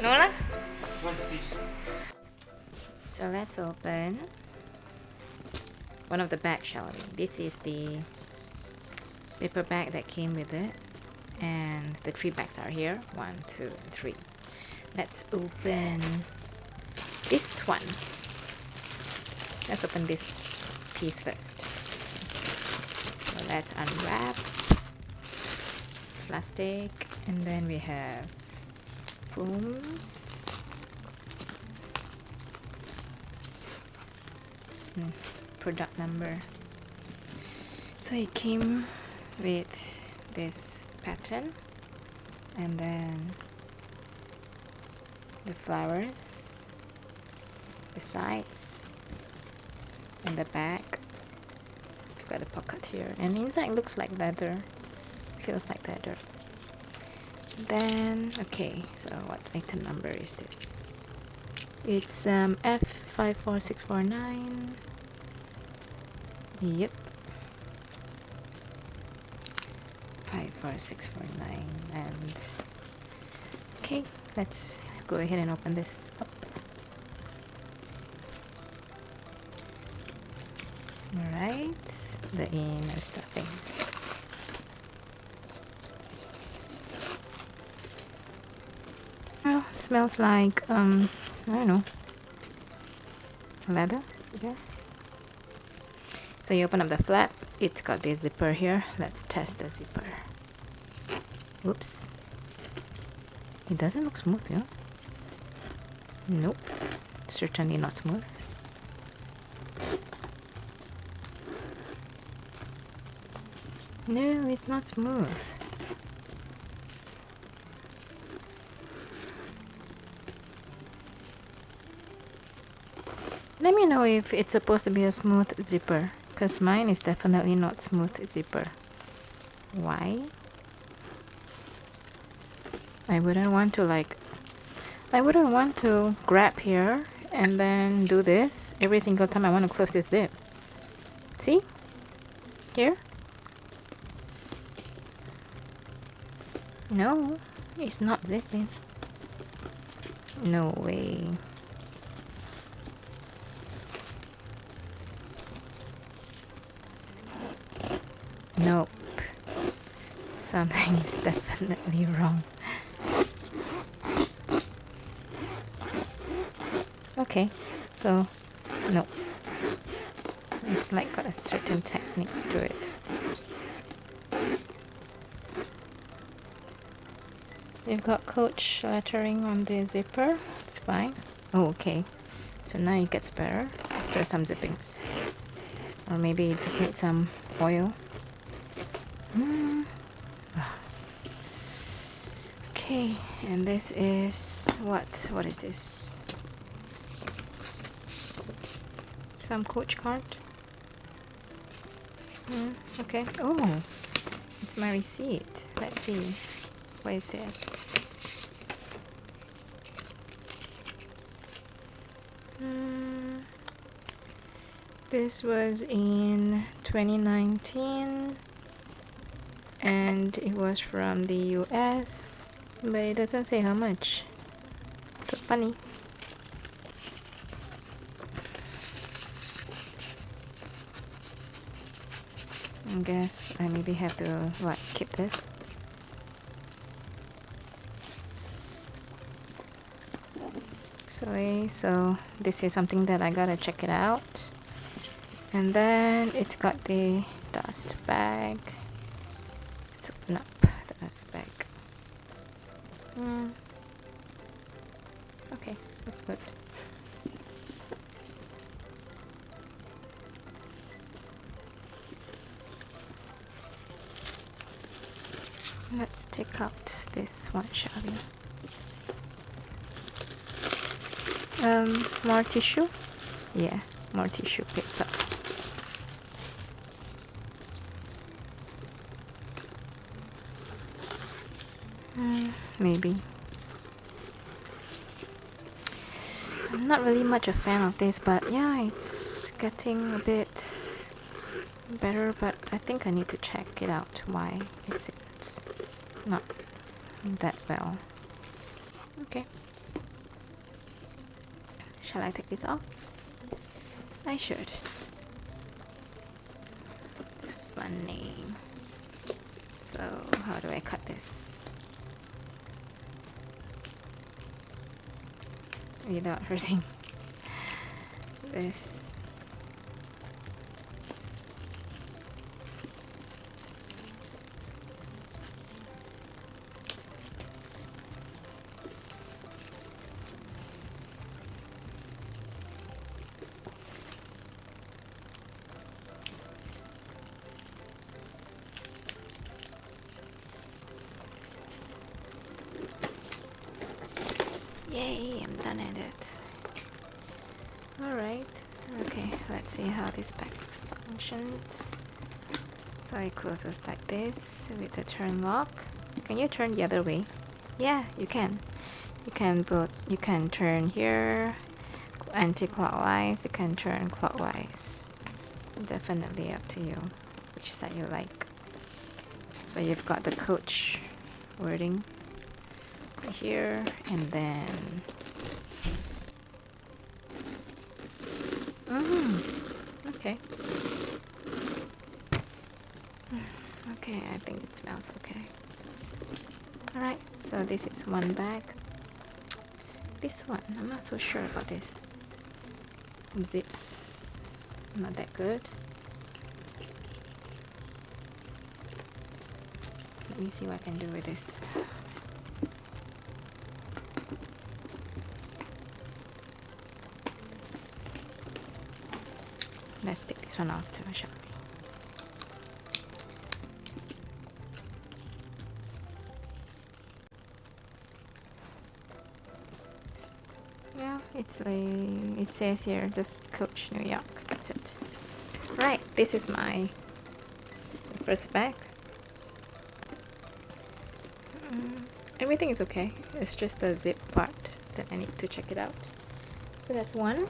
No lah. So let's open one of the bags, shall we? This is the paper bag that came with it, and the 3 bags are here. 1, 2, and 3. Let's open this one. Let's open this piece first. So let's unwrap plastic, and then we have foam, product number. So it came with this pattern, and then the flowers, the sides, and the back. We've got a pocket here, and inside looks like leather, feels like leather. Then, okay, so what item number is this? It's F54649. Yep, 54649. And okay, let's go ahead and open this up. Alright, the inner stuffings. Well, it smells like I don't know, leather, I guess. So you open up the flap, it's got the zipper here. Let's test the zipper. Oops. It doesn't look smooth, you know? Nope, certainly not smooth. No, it's not smooth. Let me know if it's supposed to be a smooth zipper, because mine is definitely not smooth zipper. Why? I wouldn't want to grab here and then do this every single time I want to close this zip. See? Here? No, it's not zipping. No way. Nope. Something's definitely wrong. Okay, so no. It's like got a certain technique to it. You've got Coach lettering on the zipper. It's fine. Oh, okay. So now it gets better after some zippings. Or maybe it just needs some oil. Okay, and this is what? What is this? Some Coach card. Okay. Oh, it's my receipt. Let's see what it says. This was in 2019, and it was from the US, but it doesn't say how much. So funny. I guess I maybe have to keep this. So this is something that I gotta check it out. And then it's got the dust bag. Let's open up the dust bag. Okay, that's good. Let's take out this one, shall we? More tissue? Yeah, more tissue paper. Maybe. I'm not really much a fan of this, but yeah, it's getting a bit better, but I think I need to check it out. Why is it not that well? Okay. Shall I take this off? I should. It's funny. So how do I cut this without hurting this? Yay, I'm done at it. Alright, okay, let's see how this bag functions. So it closes like this with the turn lock. Can you turn the other way? Yeah, you can. You can turn here anti-clockwise, you can turn clockwise. Definitely up to you, which side you like. So you've got the Coach wording here, and then okay. Okay, I think it smells okay. Alright, so this is one bag. This one, I'm not so sure about this. Zips, not that good. Let me see what I can do with this. Let's take this one off too, shall we? Yeah, it's like it says here, just Coach New York. That's it. Right, this is my first bag. Everything is okay. It's just the zip part that I need to check it out. So that's one.